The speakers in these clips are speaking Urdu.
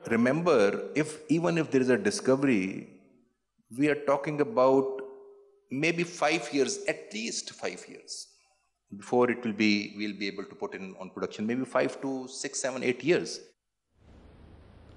Remember, even if there is a discovery, we are talking about maybe 5 years, at least 5 years before we'll be able to put in on production, maybe 5 to 6, 7, 8 years.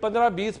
15, 20,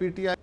PTI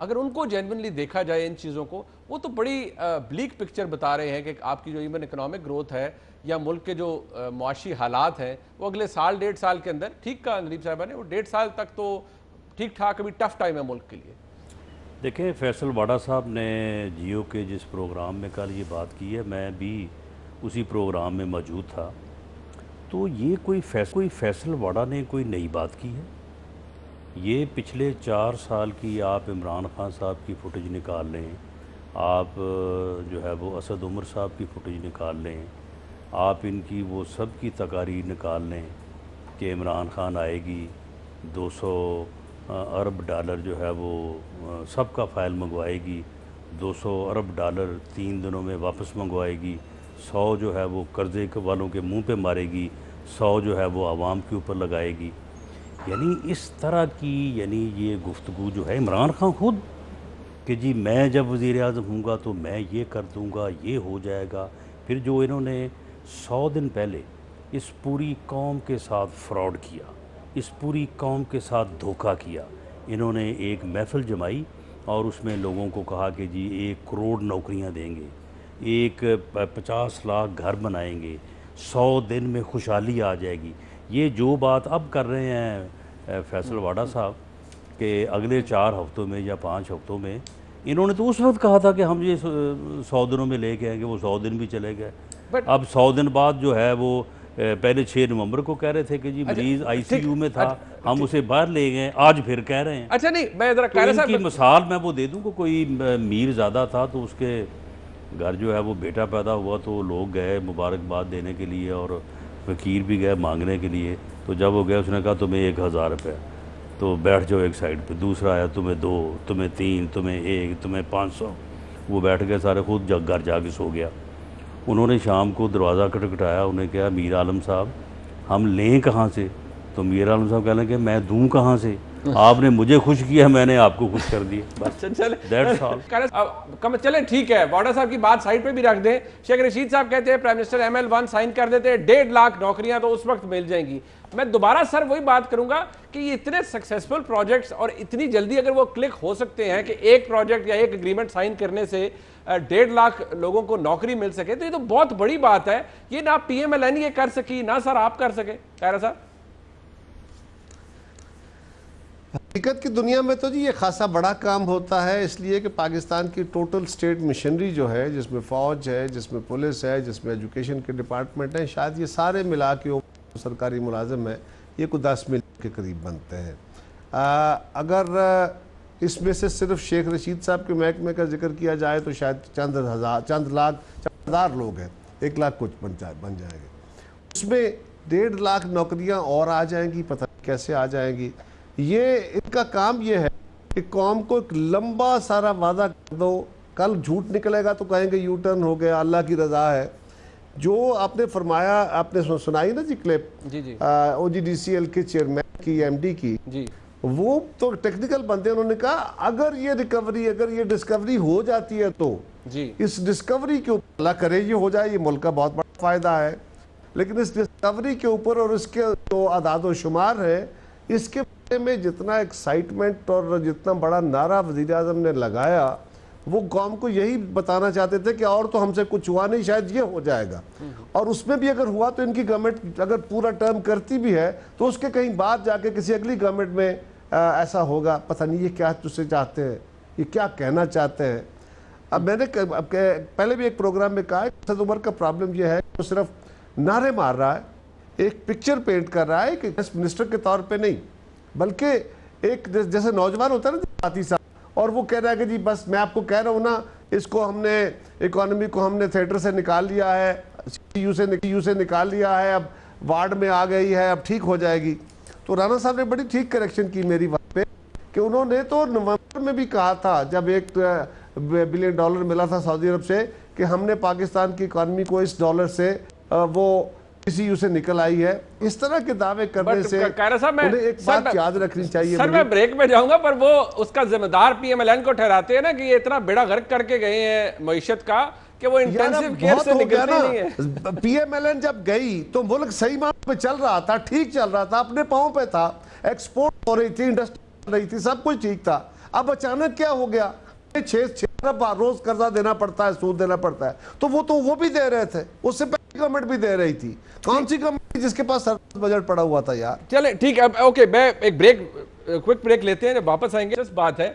اگر ان کو جینونلی دیکھا جائے ان چیزوں کو, وہ تو بڑی بلیک پکچر بتا رہے ہیں کہ آپ کی جو ایون اکنامک گروتھ ہے یا ملک کے جو معاشی حالات ہیں وہ اگلے سال 1.5 سال کے اندر, ٹھیک کہا ندیم صاحبہ نے, وہ 1.5 سال تک تو ٹھیک ٹھاک ابھی ٹف ٹائم ہے ملک کے لیے. دیکھیں فیصل واڈا صاحب نے جیو کے جس پروگرام میں کل یہ بات کی ہے, میں بھی اسی پروگرام میں موجود تھا, تو یہ کوئی فیصل واڈا نے کوئی نئی بات کی ہے. یہ پچھلے 4 سال کی آپ عمران خان صاحب کی فوٹیج نکال لیں, آپ جو ہے وہ اسد عمر صاحب کی فوٹیج نکال لیں, آپ ان کی وہ سب کی تقاریر نکال لیں کہ عمران خان آئے گی, 200 ارب ڈالر جو ہے وہ سب کا فائل منگوائے گی, 200 ارب ڈالر 3 دنوں میں واپس منگوائے گی, 100 جو ہے وہ قرضے والوں کے منہ پہ مارے گی, 100 جو ہے وہ عوام کے اوپر لگائے گی. یعنی اس طرح کی یعنی یہ گفتگو جو ہے عمران خان خود کہ جی میں جب وزیر اعظم ہوں گا تو میں یہ کر دوں گا, یہ ہو جائے گا. پھر جو انہوں نے 100 دن پہلے اس پوری قوم کے ساتھ فراڈ کیا, اس پوری قوم کے ساتھ دھوکہ کیا, انہوں نے ایک محفل جمائی اور اس میں لوگوں کو کہا کہ جی 1 کروڑ نوکریاں دیں گے, 50 لاکھ گھر بنائیں گے, 100 دن میں خوشحالی آ جائے گی. یہ جو بات اب کر رہے ہیں فیصل واڈا صاحب کہ اگلے 4 ہفتوں میں یا 5 ہفتوں میں, انہوں نے تو اس وقت کہا تھا کہ ہم یہ 100 دنوں میں لے کے آئیں گے, وہ 100 دن بھی چلے گئے. اب 100 دن بعد جو ہے وہ پہلے 6 نومبر کو کہہ رہے تھے کہ جی مریض آئی سی یو میں تھا, ہم اسے باہر لے گئے, آج پھر کہہ رہے ہیں. اچھا نہیں, میں ذرا ان کی مثال میں وہ دے دوں کہ کوئی میر زادہ تھا تو اس کے گھر جو ہے وہ بیٹا پیدا ہوا تو لوگ گئے مبارکباد دینے کے لیے اور فقیر بھی گئے مانگنے کے لیے. تو جب وہ گیا اس نے کہا تمہیں 1000 روپے, تو بیٹھ جاؤ ایک سائڈ پہ. دوسرا آیا تمہیں 2, تمہیں 3, تمہیں 1, تمہیں 500. وہ بیٹھ گئے سارے, خود گھر جا کے سو گیا. انہوں نے شام کو دروازہ کھٹکھٹایا, انہیں کہا میر عالم صاحب ہم لیں کہاں سے؟ تو میر عالم صاحب کہنے کہ میں دوں کہاں سے, آپ نے مجھے خوش کیا, میں نے آپ کو خوش کر دیا. بس دیٹس آل. چلیں ٹھیک ہے, واڈا صاحب کی بات سائڈ پہ بھی رکھ دیں. شیخ رشید صاحب کہتے ہیں پرائم منسٹر ML1 سائن کر دیتے, 1.5 لاکھ نوکریاں تو اس وقت مل جائیں گی. میں دوبارہ سر وہی بات کروں گا کہ یہ اتنے سکسیسفل پروجیکٹس اور اتنی جلدی اگر وہ کلک ہو سکتے ہیں کہ ایک پروجیکٹ یا ایک اگریمنٹ سائن کرنے سے 1.5 لاکھ لوگوں کو نوکری مل سکے, تو یہ تو بہت بڑی بات ہے. یہ نہ PMLN یہ کر سکی, نہ سر آپ کر سکے. خیرہ صاحب حقیقت کی دنیا میں تو جی یہ خاصا بڑا کام ہوتا ہے, اس لیے کہ پاکستان کی ٹوٹل سٹیٹ مشنری جو ہے, جس میں فوج ہے, جس میں پولیس ہے, جس میں ایجوکیشن کے ڈپارٹمنٹ ہیں, شاید یہ سارے ملا کے سرکاری ملازم ہیں, یہ کوئی 10 ملین کے قریب بنتے ہیں. اگر اس میں سے صرف شیخ رشید صاحب کے محکمے کا ذکر کیا جائے تو شاید چند ہزار لوگ ہیں, 1 لاکھ کچھ بن جائیں گے. اس میں 1.5 لاکھ نوکریاں اور آ جائیں گی, پتہ نہیں کیسے آ جائیں گی. یہ ان کا کام یہ ہے کہ قوم کو ایک لمبا سارا وعدہ کر دو, کل جھوٹ نکلے گا تو کہیں گے یو ٹرن ہو گیا, اللہ کی رضا ہے. جو آپ نے فرمایا, آپ نے سنائی نا جی کلپ OGDCL کے چیئرمین کی, MD کی, وہ تو ٹیکنیکل بندے, انہوں نے کہا اگر یہ ڈسکوری ہو جاتی ہے تو اس ڈسکوری کے اوپر اللہ کرے یہ ہو جائے, یہ ملک کا بہت بڑا فائدہ ہے. لیکن اس ڈسکوری کے اوپر اور اس کے جو اعداد و شمار ہے, اس کے بارے میں جتنا ایکسائٹمنٹ اور جتنا بڑا نعرہ وزیر اعظم نے لگایا, وہ قوم کو یہی بتانا چاہتے تھے کہ اور تو ہم سے کچھ ہوا نہیں, شاید یہ ہو جائے گا. اور اس میں بھی اگر ہوا تو ان کی گورنمنٹ اگر پورا ٹرم کرتی بھی ہے تو اس کے کہیں بعد جا کے کسی اگلی گورنمنٹ میں ایسا ہوگا. پتہ نہیں یہ کیا تجھ سے چاہتے ہیں, یہ کیا کہنا چاہتے ہیں. اب میں نے پہلے بھی ایک پروگرام میں کہا ہے کہ اسد عمر کا پرابلم یہ ہے کہ وہ صرف نعرے مار رہا ہے, ایک پکچر پینٹ کر رہا ہے کہ منسٹر کے طور پہ نہیں, بلکہ ایک جیسے نوجوان ہوتا ہے نا ساتھی صاحب, اور وہ کہہ رہا ہے کہ جی بس میں آپ کو کہہ رہا ہوں نا, اس کو ہم نے اکانومی کو ہم نے تھیٹر سے نکال لیا ہے, CU سے نکال لیا ہے, اب وارڈ میں آ گئی ہے, اب ٹھیک ہو جائے گی. تو رانا صاحب نے بڑی ٹھیک کریکشن کی میری بات پہ کہ انہوں نے تو نومبر میں بھی کہا تھا جب $1 بلین ملا تھا سعودی عرب سے کہ ہم نے پاکستان کی اکانومی کو اس ڈالر سے وہ CU سے نکل آئی ہے. اس طرح کے دعوے کرنے سے انہیں ایک بات یاد رکھنی چاہیے. سر میں بریک میں جاؤں گا, پر وہ اس کا ذمہ دار PMLN کو ٹھہراتے ہیں نا کہ یہ اتنا بیڑا غرق کر کے گئے ہیں معیشت کا کہ وہ انٹینسیو کیئر سے نکلتے نہیں ہیں. PMLN جب گئی تو ملک صحیح معنوں پہ چل رہا تھا, ٹھیک چل رہا تھا, اپنے پاؤں پہ تھا, ایکسپورٹ ہو رہی تھی, انڈسٹری چل رہی تھی, سب کچھ ٹھیک تھا. اب اچانک کیا ہو گیا؟ 6 ارب روز قرضہ دینا پڑتا ہے, سود دینا پڑتا ہے. تو وہ بھی دے رہے تھے, اس سے پہلے گورنمنٹ بھی دے رہی تھی. کون سی گورنمنٹ جس کے پاس سرپلس بجٹ پڑا ہوا تھا یار؟ چلیں ٹھیک ہے, اوکے میں ایک کوئک بریک لیتے ہیں, جب واپس آئیں گے. اس بات ہے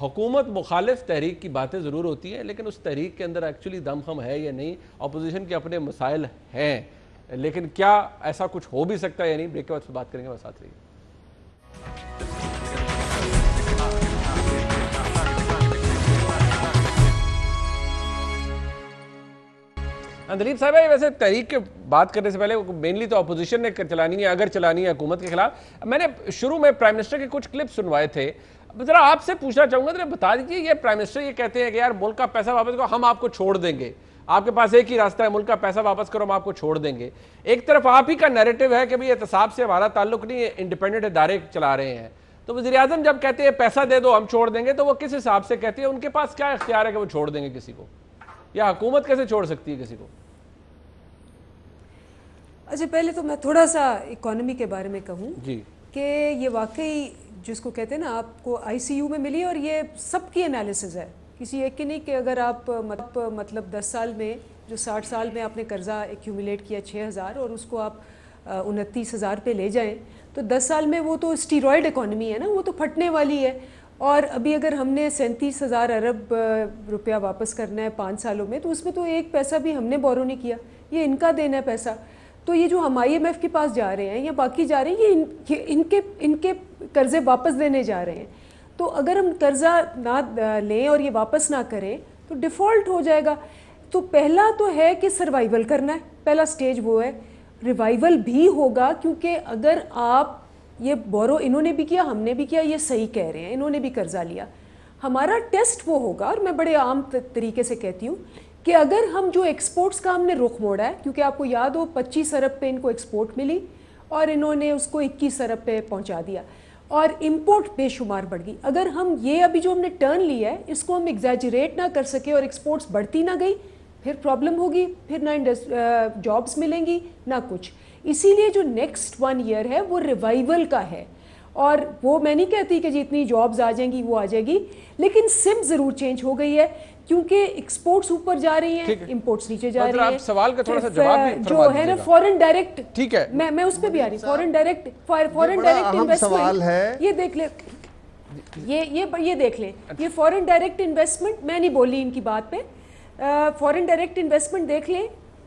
حکومت مخالف تحریک کی باتیں ضرور ہوتی ہیں, لیکن اس تحریک کے اندر ایکچولی دم خم ہے یا نہیں. اپوزیشن کے اپنے مسائل ہیں, لیکن کیا ایسا کچھ ہو بھی سکتا ہے یا نہیں, بریک کے بعد بات کریں گے. بس ساتھ رہیے. دلیپ صاحب, ویسے تحریک کے بات کرنے سے پہلے مینلی تو اپوزیشن نے چلانی ہے, اگر چلانی ہے حکومت کے خلاف. میں نے شروع میں پرائم منسٹر کے کچھ کلپ سنوائے تھے, ذرا آپ سے پوچھنا چاہوں گا, ذرا بتا دیجیے, یہ پرائم منسٹر یہ کہتے ہیں کہ یار ملک کا پیسہ واپس کرو, ہم آپ کو چھوڑ دیں گے, آپ کے پاس ایک ہی راستہ ہے, ملک کا پیسہ واپس کرو, ہم آپ کو چھوڑ دیں گے. ایک طرف آپ ہی کا نیریٹو ہے کہ بھئی احتساب سے ہمارا تعلق نہیں, انڈیپینڈنٹ ادارے چلا رہے ہیں. تو وزیر اعظم جب کہتے ہیں پیسہ دے دو ہم چھوڑ دیں گے, تو وہ کس حساب سے کہتے ہیں؟ ان کے پاس کیا اختیار ہے کہ وہ چھوڑ دیں گے کسی کو, یا حکومت کیسے چھوڑ سکتی ہے کسی کو؟ اچھا, پہلے تو میں تھوڑا سا اکانومی کے بارے میں کہوں کہ یہ واقعی جس کو کہتے ہیں نا, آپ کو آئی سی یو میں ملی, اور یہ سب کی انالیسز ہے, کسی ایک کی نہیں, کہ اگر آپ مطلب 10 سال میں جو 60 سال میں آپ نے قرضہ ایکیومولیٹ کیا 6,000 اور اس کو آپ 29,000 پہ لے جائیں, تو 10 سال میں وہ تو اسٹیرائڈ اکانومی ہے نا, وہ تو پھٹنے والی ہے. اور ابھی اگر ہم نے 37,000 ارب روپیہ واپس کرنا ہے 5 سالوں میں, تو اس میں تو ایک پیسہ بھی ہم نے بورو نہیں کیا, یہ ان کا دینا ہے پیسہ. تو یہ جو ہم IMF کے پاس جا رہے ہیں یا باقی جا رہے ہیں, یہ ان کے قرضے واپس دینے جا رہے ہیں. تو اگر ہم قرضہ نہ لیں اور یہ واپس نہ کریں تو ڈیفالٹ ہو جائے گا. تو پہلا تو ہے کہ سروائیول کرنا ہے, پہلا سٹیج وہ ہے. ریوائیول بھی ہوگا, کیونکہ اگر آپ یہ بورو انہوں نے بھی کیا, ہم نے بھی کیا, یہ صحیح کہہ رہے ہیں, انہوں نے بھی قرضہ لیا. ہمارا ٹیسٹ وہ ہوگا, اور میں بڑے عام طریقے سے کہتی ہوں کہ اگر ہم جو ایکسپورٹس کا ہم نے رخ موڑا ہے, کیونکہ آپ کو یاد ہو 25 ارب پہ ان کو ایکسپورٹ ملی اور انہوں نے اس کو 21 ارب پہ پہنچا دیا, اور امپورٹ بے شمار بڑھ گئی. اگر ہم یہ ابھی جو ہم نے ٹرن لیا ہے اس کو ہم ایگزیجریٹ نہ کر سکے اور ایکسپورٹس بڑھتی نہ گئی, پھر پرابلم ہوگی, پھر نہ جابس ملیں گی نہ کچھ. اسی لیے جو نیکسٹ 1 ایئر ہے وہ ریوائیول کا ہے, اور وہ میں نہیں کہتی کہ جتنی جابز آ جائیں گی وہ آ جائے گی, لیکن سم ضرور چینج ہو گئی ہے, کیونکہ ایکسپورٹس اوپر جا رہی ہیں, امپورٹس نیچے جا رہی ہیں. آپ سوال کا تھوڑا سا جواب بھی جو ہے نا فورن ڈائریکٹ, ٹھیک ہے, میں اس پہ بھی آ رہی, فورن ڈائریکٹ انویسٹمنٹ, یہ دیکھ لیں, یہ دیکھ لیں, یہ فورن ڈائریکٹ انویسٹمنٹ, میں نہیں بولی ان کی بات پہ, فورن ڈائریکٹ انویسٹمنٹ دیکھ لیں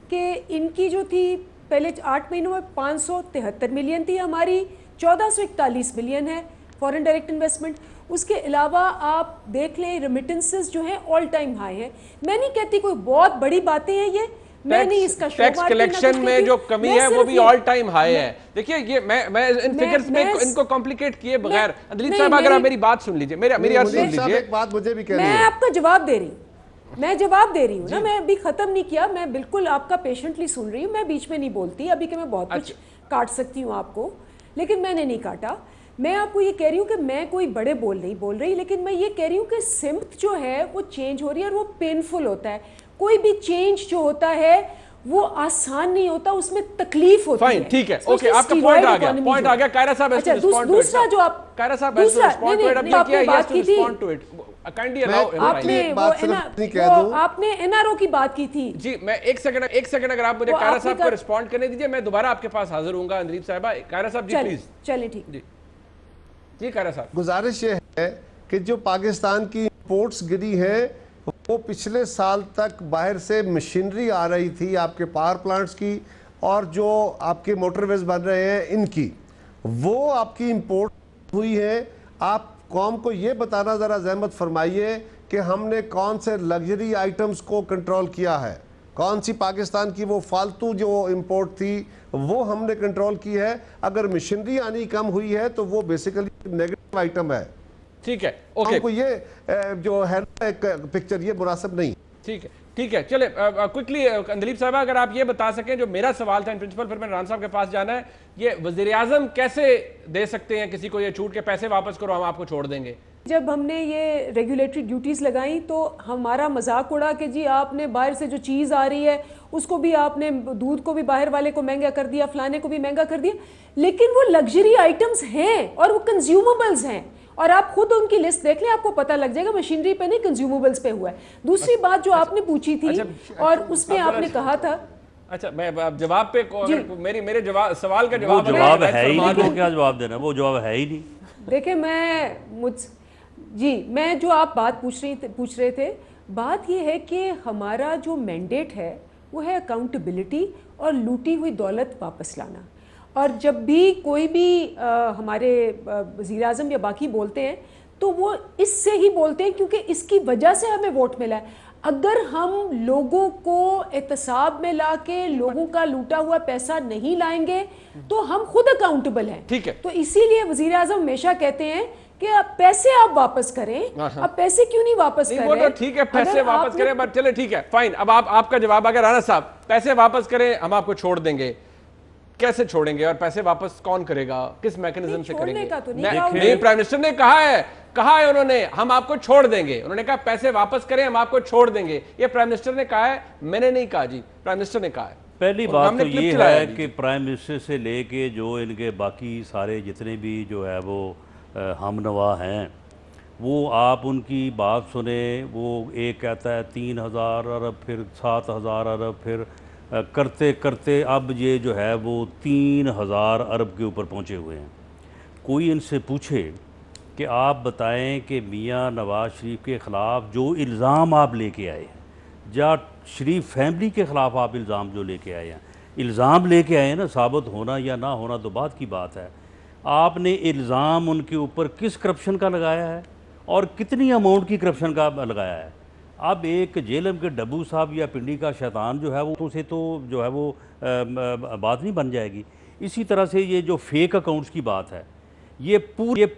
کہ ان کی جو تھی پہلے 8 مہینوں میں 573 ملین تھی, ہماری 1441 ملین ہے فورن ڈائریکٹ انویسٹمنٹ. اس کے علاوہ آپ دیکھ لیں ریمیٹنسز جو ہیں آل ٹائم ہائی ہیں. میں نہیں کہتی کوئی بہت بڑی باتیں ہیں یہ, میں نہیں اس کا ٹیکس کلیکشن میں جو کمی ہے وہ بھی آل ٹائم ہائی ہے. دیکھیے یہ میں ان فگرز میں ان کو کمپلیکیٹ کیے بغیر, دلیپ صاحب اگر آپ میری بات سن لیجئے, میری عرض سن لیجئے, ایک بات مجھے بھی کہنی ہے, میں آپ کا جواب دے رہی ہوں, میں جواب دے رہی ہوں نا, میں ابھی ختم نہیں کیا, میں بالکل آپ کا پیشنٹلی سن رہی ہوں, میں بیچ میں نہیں بولتی ابھی کہ میں بہت کچھ کاٹ سکتی ہوں آپ کو, لیکن میں نے نہیں کاٹا. میں آپ کو یہ کہہ رہی ہوں کہ میں کوئی بڑے بول نہیں بول رہی, لیکن میں یہ کہہ رہی ہوں کہ سمت جو ہے وہ چینج ہو رہی ہے, اور وہ پینفل ہوتا ہے. کوئی بھی چینج جو ہوتا ہے وہ آسان نہیں ہوتا, اس میں تکلیف ہوتی ہے. ٹھیک ہے, اوکے, آپ کا پوائنٹ آ گیا. کائرہ صاحب اچھا, دوسرا جو آپ کائرہ صاحب آپ نے بات کی تھی, آپ نے NRO کی بات کی تھی. جی میں ایک سیکنڈ اگر آپ مجھے کائرہ صاحب کو رسپونڈ کرنے دیجئے, میں دوبارہ آپ کے پاس حاضر ہوں گا. دلیپ صاحبہ, کائرہ صاحب جی پلیز. چلیں ٹھیک. جی کائرہ صاحب, گزارش یہ ہے کہ جو پاکستان کی امپورٹس گری ہیں وہ پچھلے سال تک باہر سے مشینری آ رہی تھی آپ کے پاور پلانٹس کی, اور جو آپ کے موٹر ویز بن رہے ہیں ان کی, وہ آپ کی امپورٹ ہوئی ہے. آپ قوم کو یہ بتانا ذرا زحمت فرمائیے کہ ہم نے کون سے لگژری آئٹمز کو کنٹرول کیا ہے, کون سی پاکستان کی وہ فالتو جو امپورٹ تھی وہ ہم نے کنٹرول کی ہے. اگر مشینری آنی کم ہوئی ہے تو وہ بیسیکلی نیگیٹو آئٹم ہے. ٹھیک ہے, اوکے, ہم کو یہ جو ہے ایک پکچر یہ مناسب نہیں. ٹھیک ہے, چلے کوئکلی دلیپ صاحبہ اگر آپ یہ بتا سکیں, جو میرا سوال تھا ان پرنسپل, پھر میں ران صاحب کے پاس جانا ہے, یہ وزیر اعظم کیسے دے سکتے ہیں کسی کو یہ چھوٹ کے پیسے واپس کرو ہم آپ کو چھوڑ دیں گے؟ جب ہم نے یہ ریگولیٹری ڈیوٹیز لگائیں تو ہمارا مذاق اڑا کہ جی آپ نے باہر سے جو چیز آ رہی ہے اس کو بھی آپ نے, دودھ کو بھی باہر والے کو مہنگا کر دیا, فلانے کو بھی مہنگا کر دیا, لیکن وہ لگژری آئٹمز ہیں اور وہ کنزیومبلز ہیں, اور آپ خود ان کی لسٹ دیکھ لیں, آپ کو پتہ لگ جائے گا مشینری پہ نہیں کنزیومیبلز پہ ہوا ہے. دوسری بات جو آپ نے پوچھی تھی اور اس میں آپ نے کہا تھا, اچھا میں جواب پہ میرے سوال کا وہ جواب ہے ہی نہیں, تو کیا جواب دینا, وہ جواب ہے ہی نہیں. دیکھیں میں جو آپ بات پوچھ رہے تھے, بات یہ ہے کہ ہمارا جو مینڈیٹ ہے وہ ہے اکاؤنٹیبلٹی اور لوٹی ہوئی دولت واپس لانا. اور جب بھی کوئی بھی ہمارے وزیر اعظم یا باقی بولتے ہیں تو وہ اس سے ہی بولتے ہیں کیونکہ اس کی وجہ سے ہمیں ووٹ ملا ہے. اگر ہم لوگوں کو احتساب میں لا کے لوگوں کا لوٹا ہوا پیسہ نہیں لائیں گے تو ہم خود اکاؤنٹیبل ہیں. ٹھیک ہے, تو اسی لیے وزیر اعظم ہمیشہ کہتے ہیں کہ پیسے آپ واپس کریں. اب پیسے کیوں نہیں واپس کریں؟ وہ تو ٹھیک ہے, پیسے واپس کریں, بٹ چلے ٹھیک ہے فائن. اب آپ کا جواب اگر رانا صاحب پیسے واپس کریں ہم آپ کو چھوڑ دیں گے, کیسے چھوڑیں گے اور پیسے واپس کون کرے گا, کس میکنزم سے کریں گے؟ نہیں, پرائم منسٹر نے کہا ہے انہوں نے ہم آپ کو چھوڑ دیں گے. انہوں نے کہا پیسے واپس کریں ہم آپ کو چھوڑ دیں گے. یہ پرائم منسٹر نے کہا ہے, میں نے نہیں کہا جی, پرائم منسٹر نے کہا ہے. پہلی بات تو یہ ہے کہ پرائم منسٹر سے لے کے جو ان کے باقی سارے جتنے بھی جو ہے وہ ہم نوا ہیں, وہ آپ ان کی بات سنیں. وہ ایک کہتا ہے 3000 ارب, پھر 7000 ارب, پھر کرتے کرتے اب یہ جو ہے وہ 3000 ارب کے اوپر پہنچے ہوئے ہیں. کوئی ان سے پوچھے کہ آپ بتائیں کہ میاں نواز شریف کے خلاف جو الزام آپ لے کے آئے ہیں, یا شریف فیملی کے خلاف آپ الزام جو لے کے آئے ہیں, الزام لے کے آئے ہیں نا, ثابت ہونا یا نہ ہونا تو بات کی بات ہے. آپ نے الزام ان کے اوپر کس کرپشن کا لگایا ہے اور کتنی اماؤنٹ کی کرپشن کا لگایا ہے. اب ایک جیلم کے ڈبو صاحب یا پنڈی کا شیطان جو ہے وہ اسے تو جو ہے وہ بات نہیں بن جائے گی. اسی طرح سے یہ جو فیک اکاؤنٹس کی بات ہے, یہ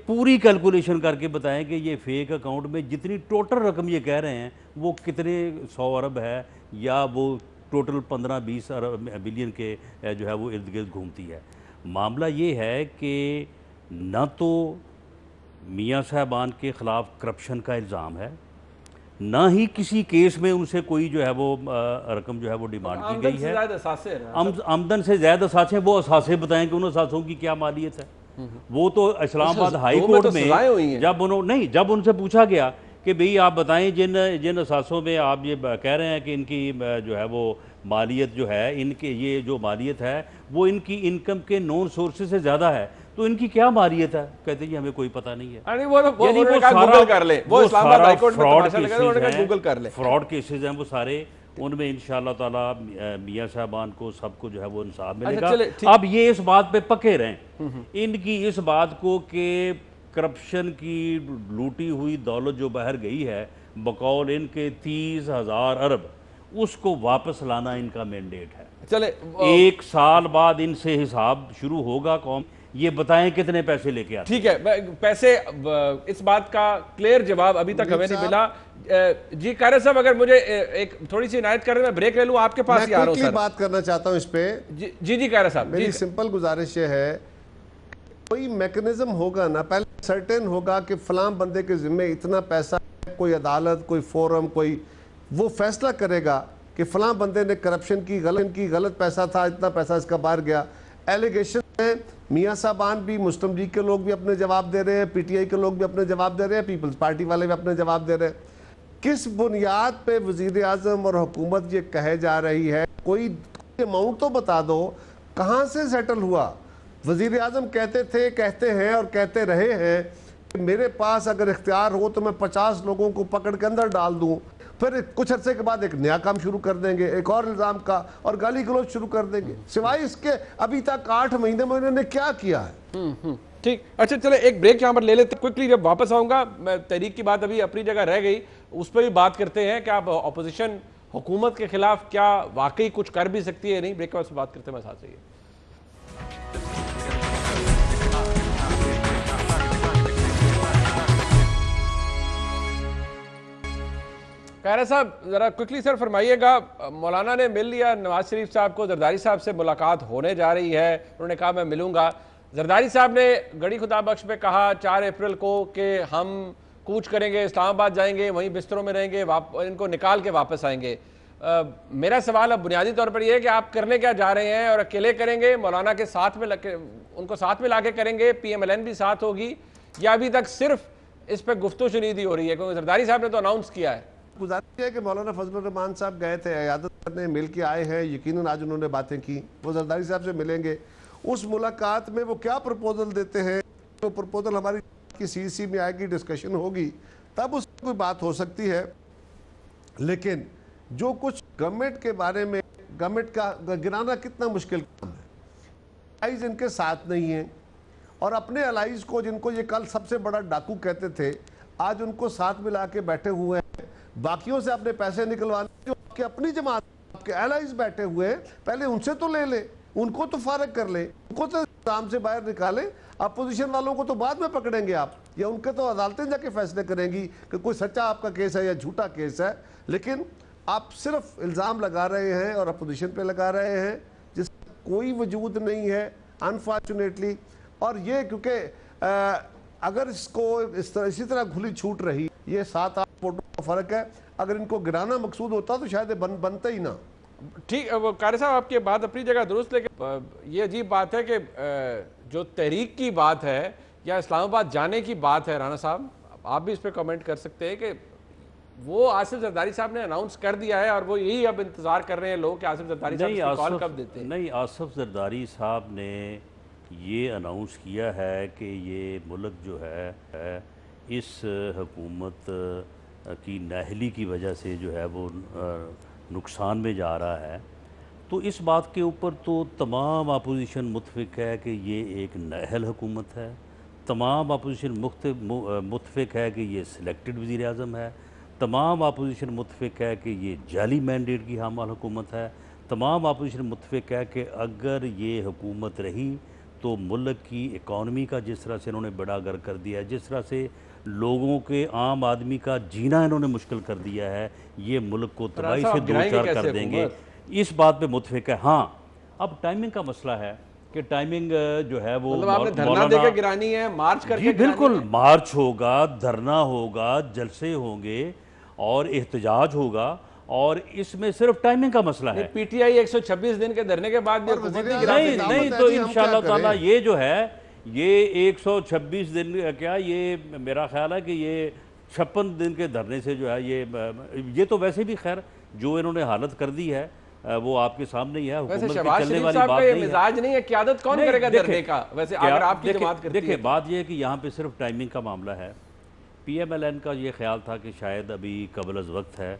پوری کیلکولیشن کر کے بتائیں کہ یہ فیک اکاؤنٹ میں جتنی ٹوٹل رقم یہ کہہ رہے ہیں وہ کتنے 100 ارب ہے, یا وہ ٹوٹل 15-20 بلین کے جو ہے وہ ارد گرد گھومتی ہے. معاملہ یہ ہے کہ نہ تو میاں صاحبان کے خلاف کرپشن کا الزام ہے, نہ ہی کسی کیس میں ان سے کوئی جو ہے وہ رقم جو ہے وہ ڈیمانڈ کی گئی ہے. آمدن سے زیادہ اثاثے, وہ اثاثے بتائیں کہ ان اثاثوں کی کیا مالیت ہے. وہ تو اسلام آباد ہائی کورٹ میں جب ان سے پوچھا گیا کہ بھئی آپ بتائیں جن اثاثوں میں آپ یہ کہہ رہے ہیں کہ ان کی جو ہے وہ مالیت جو ہے, ان کے یہ جو مالیت ہے وہ ان کی انکم کے نون سورسز سے زیادہ ہے, تو ان کی کیا مالیت ہے؟ کہتے ہیں ہمیں کوئی پتہ نہیں ہے. فراڈ کیسز ہیں وہ سارے, ان میں انشاءاللہ تعالی میاں صاحبان کو سب کو جو ہے وہ انصاف ملے گا. اب یہ اس بات پہ پکے رہیں, ان کی اس بات کو کہ کرپشن کی لوٹی ہوئی دولت جو باہر گئی ہے بقول ان کے 30,000 ارب, اس کو واپس لانا ان کا مینڈیٹ ہے. چلے 1 سال بعد ان سے حساب شروع ہوگا. قوم یہ بتائیں کتنے پیسے لے کے آتے ہیں. ٹھیک ہے, پیسے, اس بات کا کلیئر جواب ابھی تک ہمیں نہیں ملا. جی قاہرہ صاحب اگر مجھے ایک تھوڑی سی عنایت کر رہے, میں بریک لے لوں, آپ کے پاس ہی آ رہا ہوں سر. میں بات کرنا چاہتا ہوں اس پہ. جی قاہرہ صاحب, میری سمپل گزارش یہ ہے, کوئی میکنزم ہوگا نا, پہلے سرٹن ہوگا کہ فلاں بندے کے ذمہ اتنا پیسہ, کوئی عدالت, کوئی فورم, کوئی وہ فیصلہ کرے گا کہ فلاں بندے نے کرپشن کی غلط پیسہ تھا, اتنا پیسہ اس کا باہر گیا. ایلیگیشن ہے, میاں صاحبان بھی, مسلم لیگ کے لوگ بھی اپنے جواب دے رہے ہیں, پی ٹی آئی کے لوگ بھی اپنے جواب دے رہے ہیں, پیپلز پارٹی والے بھی اپنے جواب دے رہے ہیں. کس بنیاد پہ وزیر اعظم اور حکومت یہ کہے جا رہی ہے, کوئی اماؤنٹ تو بتا دو کہاں سے سیٹل ہوا. وزیر اعظم کہتے ہیں اور کہتے رہے ہیں کہ میرے پاس اگر اختیار ہو تو میں 50 لوگوں کو پکڑ کے اندر ڈال دوں, پھر کچھ عرصے کے بعد ایک نیا کام شروع کر دیں گے, ایک اور الزام کا, اور گالی گلوچ شروع کر دیں گے. سوائے اس کے ابھی تک 8 مہینے میں انہوں نے کیا کیا ہے؟ ٹھیک, اچھا چلے ایک بریک یہاں پر لے لیتے. کوئکلی جب واپس آؤں گا, میں تحریک کی بات ابھی اپنی جگہ رہ گئی, اس پہ بھی بات کرتے ہیں کہ آپ اپوزیشن حکومت کے خلاف کیا واقعی کچھ کر بھی سکتی ہے نہیں. بریک کے بعد بات کرتے ہیں, میں ساتھ رہیے. قاہرہ صاحب ذرا کوئکلی سر فرمائیے گا, مولانا نے مل لیا نواز شریف صاحب کو, زرداری صاحب سے ملاقات ہونے جا رہی ہے, انہوں نے کہا میں ملوں گا. زرداری صاحب نے گڑی خدا بخش پہ کہا 4 اپریل کو کہ ہم کوچ کریں گے, اسلام آباد جائیں گے, وہیں بستروں میں رہیں گے, ان کو نکال کے واپس آئیں گے. میرا سوال اب بنیادی طور پر یہ ہے کہ آپ کرنے کیا جا رہے ہیں, اور اکیلے کریں گے, مولانا کے ساتھ میں ان کو ساتھ میں لا کے کریں گے, پی ایم ایل این بھی ساتھ ہوگی, یا ابھی تک صرف اس پہ گفتگو شنیدی ہو رہی ہے؟ کیونکہ زرداری صاحب نے تو اناؤنس کیا ہے. گزارش ہے کہ مولانا فضل الرحمان صاحب گئے تھے عیادت کرنے, مل کے آئے ہیں, یقیناً آج انہوں نے باتیں کی, وہ زرداری صاحب سے ملیں گے. اس ملاقات میں وہ کیا پروپوزل دیتے ہیں, وہ پروپوزل ہماری کی سی سی میں آئے گی, ڈسکشن ہوگی, تب اس کوئی بات ہو سکتی ہے. لیکن جو کچھ گورنمنٹ کے بارے میں, گورنمنٹ کا گرانا کتنا مشکل کام ہے. الائز ان کے ساتھ نہیں ہیں, اور اپنے الائز کو, جن کو یہ کل سب سے بڑا ڈاکو کہتے تھے, آج ان کو ساتھ ملا کے بیٹھے ہوئے ہیں. باقیوں سے اپنے پیسے نکلوانے, جو کہ اپنی جماعت آپ کے الائز بیٹھے ہوئے ہیں, پہلے ان سے تو لے لیں, ان کو تو فارغ کر لیں, ان کو تو نظام سے باہر نکالیں. اپوزیشن والوں کو تو بعد میں پکڑیں گے آپ, یا ان کے تو عدالتیں جا کے فیصلے کریں گی کہ کوئی سچا آپ کا کیس ہے یا جھوٹا کیس ہے. لیکن آپ صرف الزام لگا رہے ہیں اور اپوزیشن پہ لگا رہے ہیں جس کا کوئی وجود نہیں ہے انفارچونیٹلی. اور یہ کیونکہ اگر اس کو اسی طرح کھلی چھوٹ رہی, یہ 7-8 ووٹوں کا فرق ہے, اگر ان کو گرانا مقصود ہوتا تو شاید بنتا ہی نہ. ٹھیک, قاری صاحب آپ کی بات اپنی جگہ درست, لیکن یہ عجیب بات ہے کہ جو تحریک کی بات ہے یا اسلام آباد جانے کی بات ہے, رانا صاحب آپ بھی اس پہ کمنٹ کر سکتے ہیں, کہ وہ آصف زرداری صاحب نے اناؤنس کر دیا ہے اور وہ یہی اب انتظار کر رہے ہیں لوگ کہ آصف زرداری صاحب اس کی کال کب دیتے ہیں. نہیں, آصف زرداری صاحب نے یہ اناؤنس کیا ہے کہ یہ ملک جو ہے اس حکومت کی نااہلی کی وجہ سے جو ہے وہ نقصان میں جا رہا ہے. تو اس بات کے اوپر تو تمام اپوزیشن متفق ہے کہ یہ ایک نااہل حکومت ہے. تمام اپوزیشن متفق ہے کہ یہ سلیکٹڈ وزیر اعظم ہے. تمام اپوزیشن متفق ہے کہ یہ جعلی مینڈیٹ کی حامل حکومت ہے. تمام اپوزیشن متفق ہے کہ اگر یہ حکومت رہی تو ملک کی اکانومی کا جس طرح سے انہوں نے بڑا گر کر دیا ہے, جس طرح سے لوگوں کے عام آدمی کا جینا انہوں نے مشکل کر دیا ہے, یہ ملک کو تباہی سے دوچار کر دیں گے. اس بات پہ متفق ہے. ہاں, اب ٹائمنگ کا مسئلہ ہے کہ ٹائمنگ جو ہے وہ آپ نے دھرنا دے کے گرانی ہے, مارچ کر کے جی بالکل, مارچ ہوگا, دھرنا ہوگا, جلسے ہوں گے اور احتجاج ہوگا, اور اس میں صرف ٹائمنگ کا مسئلہ ہے. پی ٹی آئی 126 دن کے دھرنے کے بعد بھی حکومت نہیں تو انشاءاللہ تعالیٰ یہ جو ہے یہ 126 دن کیا, یہ میرا خیال ہے کہ یہ 56 دن کے دھرنے سے جو ہے یہ تو ویسے بھی خیر جو انہوں نے حالت کر دی ہے وہ آپ کے سامنے ہی ہے. ویسے شہباز شریف صاحب کا یہ مزاج نہیں ہے, قیادت کون کرے گا دھرنے کا ویسے اگر آپ کی جماعت کرتی ہے؟ دیکھیں بات یہ ہے کہ یہاں پہ صرف ٹائمنگ کا معاملہ ہے. پی ایم ایل این کا یہ خیال تھا کہ شاید ابھی قبل از وقت ہے.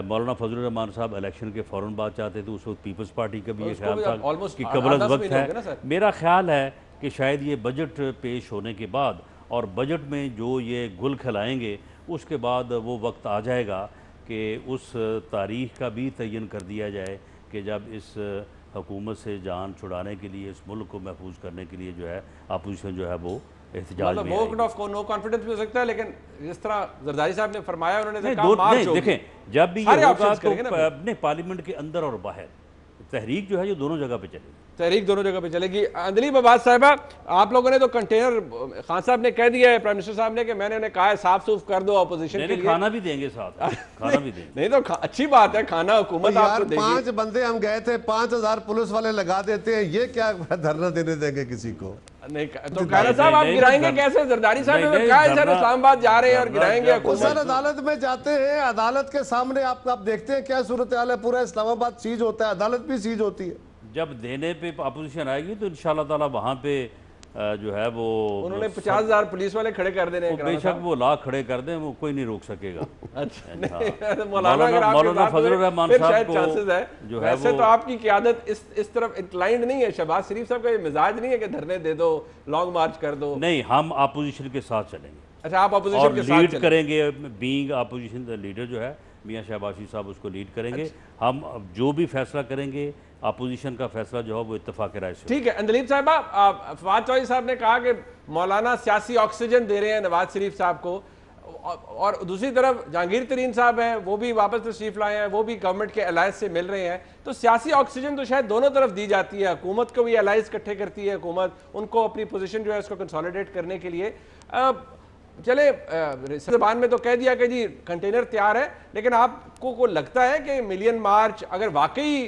مولانا فضل الرحمان صاحب الیکشن کے فوراً بعد چاہتے تھے, اس وقت پیپلز پارٹی کا بھی یہ خیال تھا کہ قبل از وقت ہے. میرا خیال ہے کہ شاید یہ بجٹ پیش ہونے کے بعد اور بجٹ میں جو یہ گل کھلائیں گے اس کے بعد وہ وقت آ جائے گا کہ اس تاریخ کا بھی تعین کر دیا جائے کہ جب اس حکومت سے جان چھڑانے کے لیے, اس ملک کو محفوظ کرنے کے لیے جو ہے اپوزیشن جو ہے وہ احتجاج میں آئے گی. نو کانفیڈنس بھی ہو سکتا ہے, لیکن جس طرح زرداری صاحب نے فرمایا انہوں نے کہا مارچ ہوگی. دیکھیں جب بھی یہ ہوگا تو اپنے پارلیمنٹ کے اندر اور باہر تحریک جو ہے یہ دونوں جگہ پہ چلے گی. تحریک دونوں جگہ پہ چلے گی. اندلیب عباس صاحبہ, آپ لوگوں نے تو کنٹینر, خان صاحب نے کہہ دیا ہے پرائم منسٹر صاحب نے کہ میں نے انہیں کہا ہے صاف سوف کر دو اپوزیشن کے لیے. کھانا بھی دیں گے ساتھ, کھانا بھی دیں گے. نہیں تو اچھی بات ہے, کھانا حکومت آپ کو دے گی. 5 بندے ہم گئے تھے, 5000 پولیس والے لگا دیتے ہیں, یہ کیا دھرنا دینے دیں گے کسی کو؟ نہیں تو قائرہ صاحب آپ گرائیں گے کیسے؟ زرداری صاحب نے کہا ہے سر اسلام آباد جا رہے ہیں اور گرائیں گے حکومت. سر عدالت میں جاتے ہیں, عدالت کے سامنے آپ دیکھتے ہیں کیا صورتحال ہے, پورا اسلام آباد سیج ہوتا ہے, عدالت بھی سیج ہوتی ہے. جب دینے پہ اپوزیشن آئے گی تو انشاءاللہ تعالیٰ وہاں پہ جو ہے وہ انہوں نے 50,000 پولیس والے کھڑے کر دینے ہیں. بے شک وہ لاکھ کھڑے کر دیں, وہ کوئی نہیں روک سکے گا. مولانا فضل الرحمان صاحب کو جو ہے ویسے تو آپ کی قیادت اس طرف انکلائنڈ نہیں ہے. شہباز شریف صاحب کا یہ مزاج نہیں ہے کہ دھرنے دے دو, لانگ مارچ کر دو. نہیں, ہم اپوزیشن کے ساتھ چلیں گے. اچھا, آپ اپوزیشن کے ساتھ لیڈ کریں گے, بینگ اپوزیشن لیڈر جو ہے میاں شہباز شریف صاحب اس کو لیڈ کریں گے. ہم جو بھی فیصلہ کریں گے اپوزیشن کا فیصلہ جو ہے وہ اتفاق رائے سے. ٹھیک ہے. اندلیب صاحبہ, فواد چوہدری صاحب نے کہا کہ مولانا سیاسی آکسیجن دے رہے ہیں نواز شریف صاحب کو, اور دوسری طرف جہانگیر ترین صاحب ہیں وہ بھی واپس تشریف لائے ہیں, وہ بھی گورنمنٹ کے الائز سے مل رہے ہیں. تو سیاسی آکسیجن تو شاید دونوں طرف دی جاتی ہے, حکومت کو بھی الائز اکٹھے کرتی ہے حکومت, ان کو اپنی پوزیشن جو ہے اس کو کنسولیڈیٹ کرنے کے لیے. چلے زبان میں تو کہہ دیا کہ جی کنٹینر تیار ہے, لیکن آپ کو لگتا ہے کہ ملین مارچ اگر واقعی